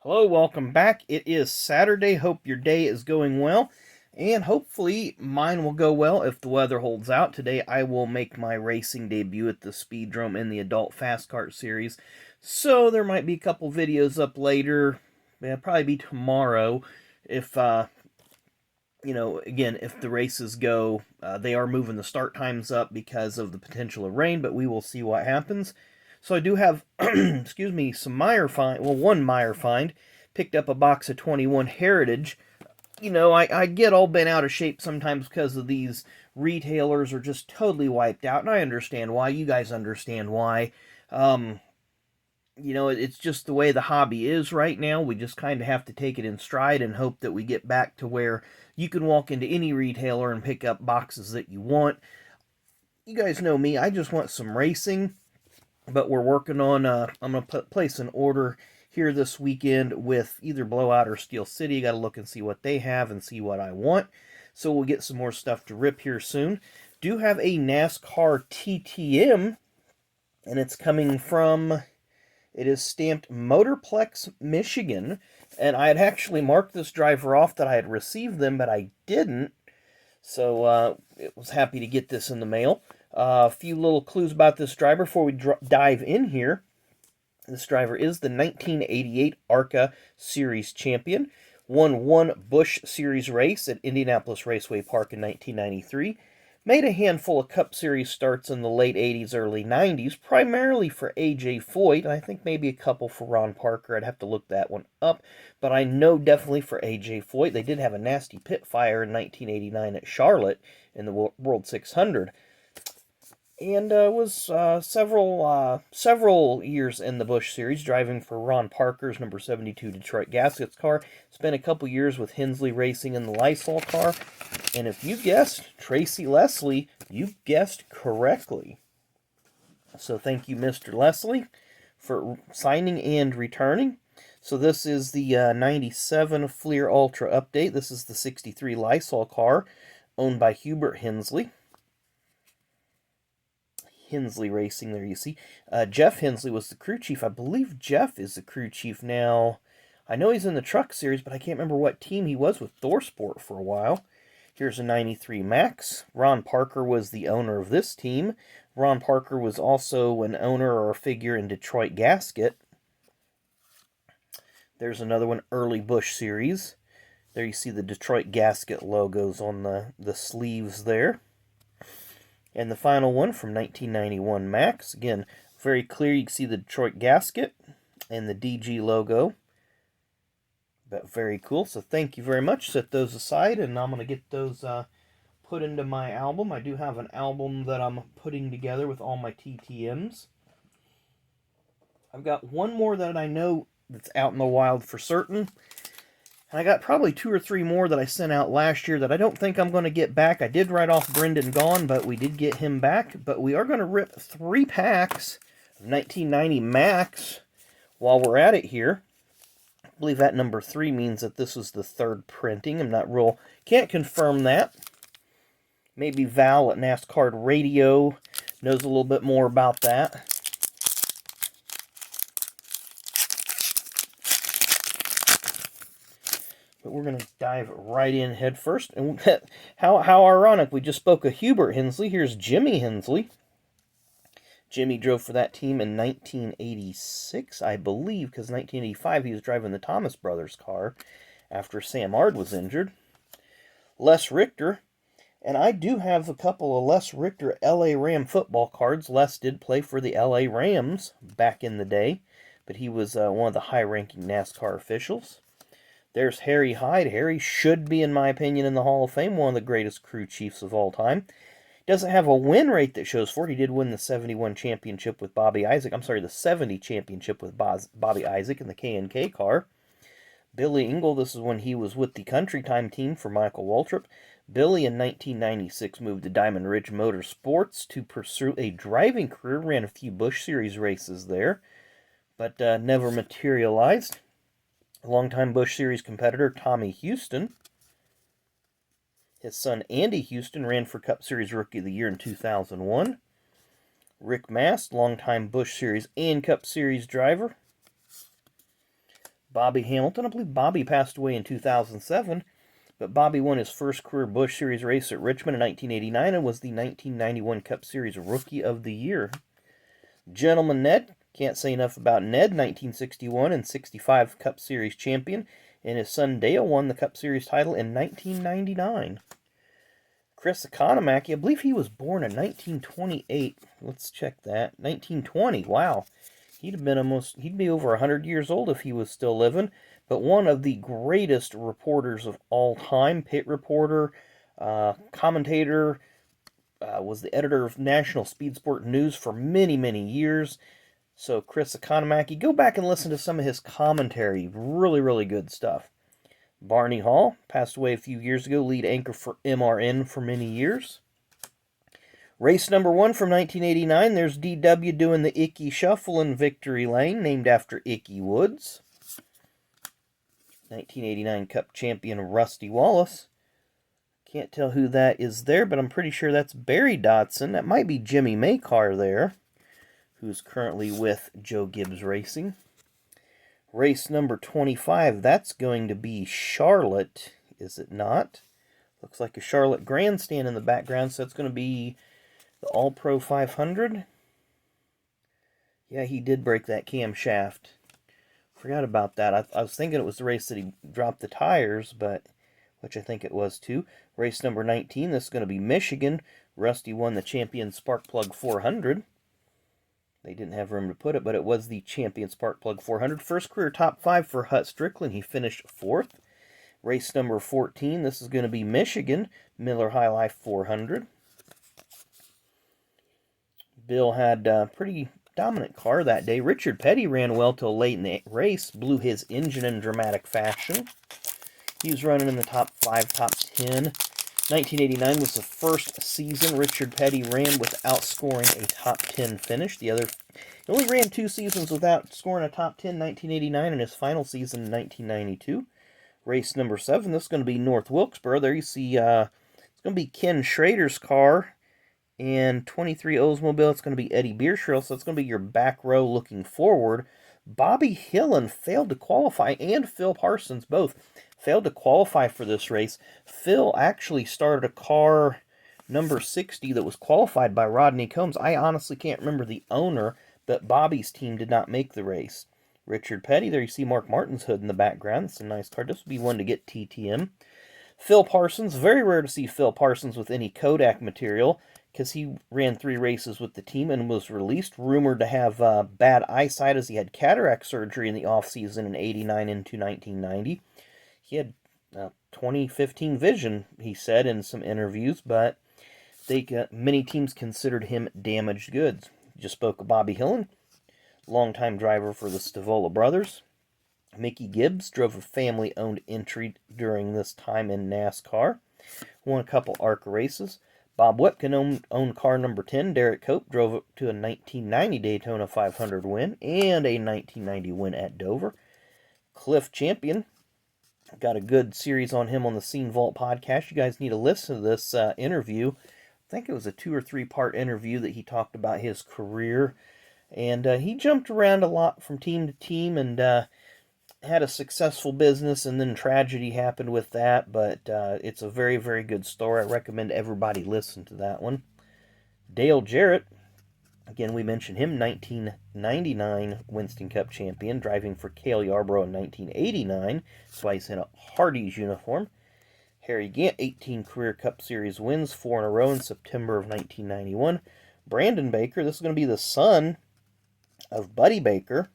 Hello, welcome back. It is Saturday. Hope your day is going well, and hopefully mine will go well if the weather holds out. Today I will make my racing debut at the Speedrome in the Adult Fast Kart Series, so there might be a couple videos up later. Yeah, probably be tomorrow if again, if the races go, they are moving the start times up because of the potential of rain, but we will see what happens. So I do have, excuse me, some Meijer find. Well, one Meijer find. Picked up a box of 21 Heritage. I get all bent out of shape sometimes because of these retailers are just totally wiped out, and I understand why. You guys understand why. Um, it's just the way the hobby is right now. We just kind of have to take it in stride and hope that we get back to where you can walk into any retailer and pick up boxes that you want. You guys know me, I just want some racing, but we're working on, I'm going to place an order here this weekend with either Blowout or Steel City. Got to look and see what they have and see what I want. So we'll get some more stuff to rip here soon. Do have a NASCAR TTM, and it's coming from, it is stamped Motorplex, Michigan, and I had actually marked this driver off that I had received them, but I didn't, so it was happy to get this in the mail. A few little clues about this driver before we dive in here. This driver is the 1988 Arca Series champion, won one Busch Series race at Indianapolis Raceway Park in 1993, made a handful of Cup Series starts in the late 80s, early 90s, primarily for A.J. Foyt. I think maybe a couple for Ron Parker. I'd have to look that one up, but I know definitely for A.J. Foyt. They did have a nasty pit fire in 1989 at Charlotte in the World 600. And was several years in the Busch Series, driving for Ron Parker's number 72 Detroit Gaskets car. Spent a couple years with Hensley racing in the Lysol car. And if you guessed Tracy Leslie, you guessed correctly. So thank you, Mr. Leslie, for signing and returning. So this is the 97 Fleer Ultra update. This is the 63 Lysol car, owned by Hubert Hensley. Hensley Racing, there you see. Jeff Hensley was the crew chief. I believe Jeff is the crew chief now. I know he's in the truck series, but I can't remember what team he was with. ThorSport for a while. Here's a 93 Maxx. Ron Parker was the owner of this team. Ron Parker was also an owner or a figure in Detroit Gasket. There's another one, early Busch Series. There you see the Detroit Gasket logos on the sleeves there. And the final one from 1991 Maxx. Again, very clear. You can see the Detroit Gasket and the DG logo. But very cool. So thank you very much. Set those aside, and I'm going to get those put into my album. I do have an album that I'm putting together with all my TTMs. I've got one more that I know that's out in the wild for certain. And I got probably 2 or 3 more that I sent out last year that I don't think I'm going to get back. I did write off Brendan Gaughan, but we did get him back. But we are going to rip 3 packs of 1990 Maxx while we're at it here. I believe that number 3 means that this was the 3rd printing. I'm not real, can't confirm that. Maybe Val at NASCAR Radio knows a little bit more about that. But we're going to dive right in head first. And how ironic, we just spoke of Hubert Hensley. Here's Jimmy Hensley. Jimmy drove for that team in 1986, I believe, because 1985 he was driving the Thomas Brothers car after Sam Ard was injured. Les Richter, and I do have a couple of Les Richter LA Ram football cards. Les did play for the LA Rams back in the day, but he was one of the high-ranking NASCAR officials. There's Harry Hyde. Harry should be, in my opinion, in the Hall of Fame, one of the greatest crew chiefs of all time. Doesn't have a win rate that shows for it. He did win the 71 championship with Bobby Isaac. I'm sorry, the 70 championship with Bobby Isaac in the K&K car. Billy Engel, this is when he was with the Country Time team for Michael Waltrip. Billy in 1996 moved to Diamond Ridge Motorsports to pursue a driving career. Ran a few Busch Series races there, but never materialized. Longtime Busch Series competitor Tommy Houston. His son Andy Houston ran for Cup Series Rookie of the Year in 2001. Rick Mast, longtime Busch Series and Cup Series driver. Bobby Hamilton. I believe Bobby passed away in 2007, but Bobby won his first career Busch Series race at Richmond in 1989 and was the 1991 Cup Series Rookie of the Year. Gentleman Ned, can't say enough about Ned, 1961 and 65 Cup Series champion, and his son Dale won the Cup Series title in 1999. Chris Economaki, I believe he was born in 1928. Let's check that. 1920, wow. He'd be over 100 years old if he was still living, but one of the greatest reporters of all time, pit reporter, commentator, was the editor of National Speed Sport News for many, many years. So Chris Economaki, go back and listen to some of his commentary. Really, really good stuff. Barney Hall, passed away a few years ago, lead anchor for MRN for many years. Race number 1 from 1989, there's DW doing the Icky Shuffle in Victory Lane, named after Icky Woods. 1989 Cup champion Rusty Wallace. Can't tell who that is there, but I'm pretty sure that's Barry Dodson. That might be Jimmy Maycar there, who's currently with Joe Gibbs Racing. Race number 25, that's going to be Charlotte, is it not? Looks like a Charlotte grandstand in the background, so it's going to be the All-Pro 500. Yeah, he did break that camshaft. Forgot about that. I was thinking it was the race that he dropped the tires, but which I think it was too. Race number 19, this is going to be Michigan. Rusty won the Champion Sparkplug 400. They didn't have room to put it, but it was the Champion Sparkplug 400. First career top 5 for Hut Strickland. He finished 4th. Race number 14, this is going to be Michigan. Miller High Life 400. Bill had a pretty dominant car that day. Richard Petty ran well till late in the race. Blew his engine in dramatic fashion. He was running in the top 5, top 10. 1989 was the first season Richard Petty ran without scoring a top 10 finish. He only ran 2 seasons without scoring a top 10, 1989 and his final season in 1992. Race number 7, this is going to be North Wilkesboro. There you see, it's going to be Ken Schrader's car and 23 Oldsmobile. It's going to be Eddie Bierschel, so it's going to be your back row looking forward. Bobby Hillen failed to qualify, and Phil Parsons both failed to qualify for this race. Phil actually started a car number 60 that was qualified by Rodney Combs. I honestly can't remember the owner, but Bobby's team did not make the race. Richard Petty, there you see Mark Martin's hood in the background. It's a nice car. This would be one to get TTM. Phil Parsons, very rare to see Phil Parsons with any Kodak material, because he ran 3 races with the team and was released, rumored to have bad eyesight as he had cataract surgery in the offseason in 89 into 1990. He had 2015 vision, he said in some interviews, but many teams considered him damaged goods. Just spoke of Bobby Hillen, longtime driver for the Stavola brothers. Mickey Gibbs drove a family-owned entry during this time in NASCAR. Won a couple Arca races. Bob Whitkin owned car number 10. Derek Cope drove it to a 1990 Daytona 500 win and a 1990 win at Dover. Cliff Champion, got a good series on him on the Scene Vault podcast. You guys need to listen to this interview. I think it was a 2 or 3 part interview that he talked about his career. And he jumped around a lot from team to team and had a successful business, and then tragedy happened with that, but it's a very, very good story. I recommend everybody listen to that one. Dale Jarrett, again, we mentioned him, 1999 Winston Cup champion, driving for Cale Yarborough in 1989. That's why he's in a Hardee's uniform. Harry Gant, 18 career Cup Series wins, 4 in a row in September of 1991. Brandon Baker, this is going to be the son of Buddy Baker.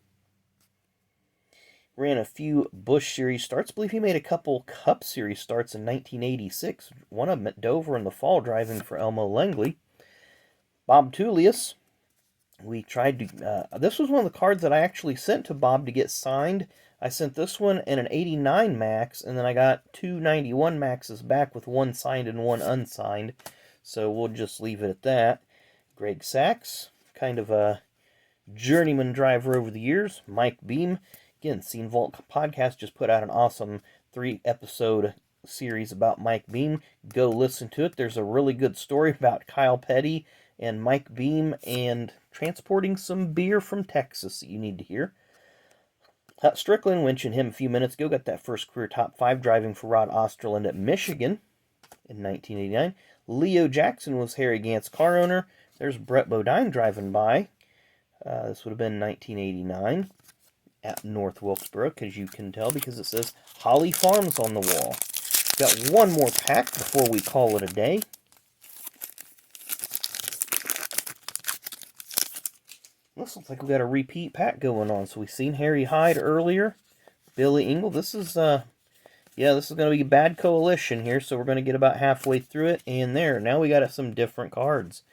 Ran a few Busch Series starts. I believe he made a couple Cup Series starts in 1986. One of them at Dover in the fall, driving for Elmo Langley. Bob Tullius. We tried to... this was one of the cards that I actually sent to Bob to get signed. I sent this one and an 89 Maxx, and then I got 2 91 Maxes back with one signed and one unsigned. So we'll just leave it at that. Greg Sachs, kind of a journeyman driver over the years. Mike Beam. Again, Scene Vault podcast just put out an awesome 3-episode series about Mike Beam. Go listen to it. There's a really good story about Kyle Petty and Mike Beam and transporting some beer from Texas that you need to hear. Strickland, mentioned him a few minutes ago, got that first career top 5 driving for Rod Osterland at Michigan in 1989. Leo Jackson was Harry Gant's car owner. There's Brett Bodine driving by. This would have been 1989 at North Wilkesboro, as you can tell, because it says Holly Farms on the wall. Got one more pack before we call it a day. This looks like we got a repeat pack going on. So we've seen Harry Hyde earlier. Billy Engel. This is going to be a bad coalition here. So we're going to get about halfway through it. And there, now we got some different cards.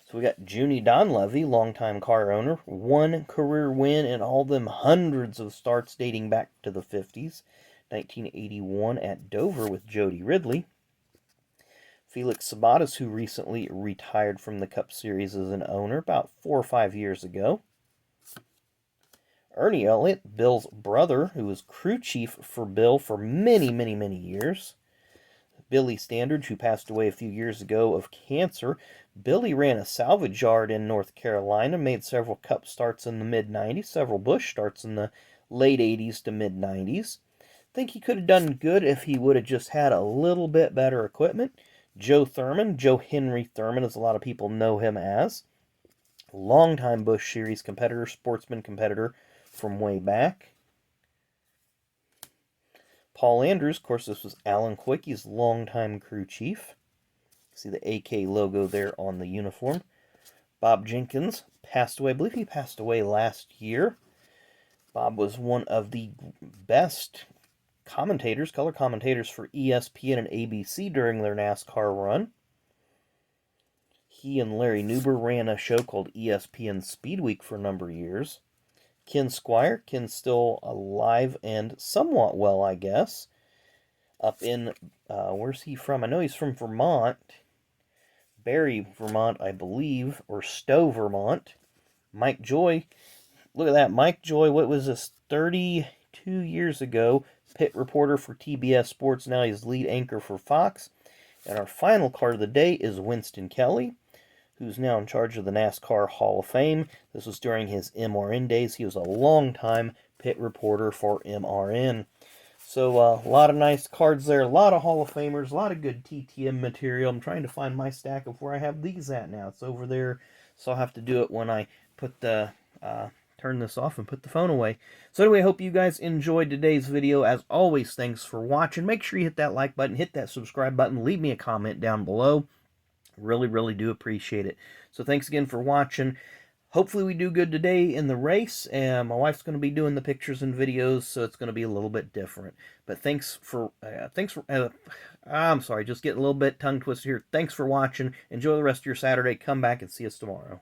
So we got Junie Donlevy, longtime car owner. 1 career win and all them hundreds of starts dating back to the 50s. 1981 at Dover with Jody Ridley. Felix Sabates, who recently retired from the Cup Series as an owner about 4 or 5 years ago. Ernie Elliott, Bill's brother, who was crew chief for Bill for many, many, many years. Billy Standridge, who passed away a few years ago of cancer. Billy ran a salvage yard in North Carolina, made several Cup starts in the mid-90s, several Busch starts in the late 80s to mid-90s. I think he could have done good if he would have just had a little bit better equipment. Joe Thurman, Joe Henry Thurman, as a lot of people know him as. Longtime Busch Series competitor, sportsman competitor from way back. Paul Andrews, of course, this was Alan Quickey's longtime crew chief. See the AK logo there on the uniform. Bob Jenkins passed away. I believe he passed away last year. Bob was one of the best commentators, color commentators for ESPN and ABC during their NASCAR run. He and Larry Newber ran a show called ESPN Speed Week for a number of years. Ken Squire, Ken's still alive and somewhat well, I guess. Up in, where's he from? I know he's from Vermont. Barry, Vermont, I believe, or Stowe, Vermont. Mike Joy, look at that. Mike Joy, what was this, 32 years ago, pit reporter for TBS Sports. Now he's lead anchor for Fox. And our final card of the day is Winston Kelly, who's now in charge of the NASCAR Hall of Fame. This was during his MRN days. He was a long-time pit reporter for MRN. So a lot of nice cards there, a lot of Hall of Famers, a lot of good TTM material. I'm trying to find my stack of where I have these at now. It's over there, so I'll have to do it when I put the turn this off and put the phone away. So anyway, I hope you guys enjoyed today's video. As always, thanks for watching. Make sure you hit that like button, hit that subscribe button, leave me a comment down below. Really, really do appreciate it. So thanks again for watching. Hopefully we do good today in the race, and my wife's going to be doing the pictures and videos, so it's going to be a little bit different. But I'm sorry, just getting a little bit tongue twisted here. Thanks for watching. Enjoy the rest of your Saturday. Come back and see us tomorrow.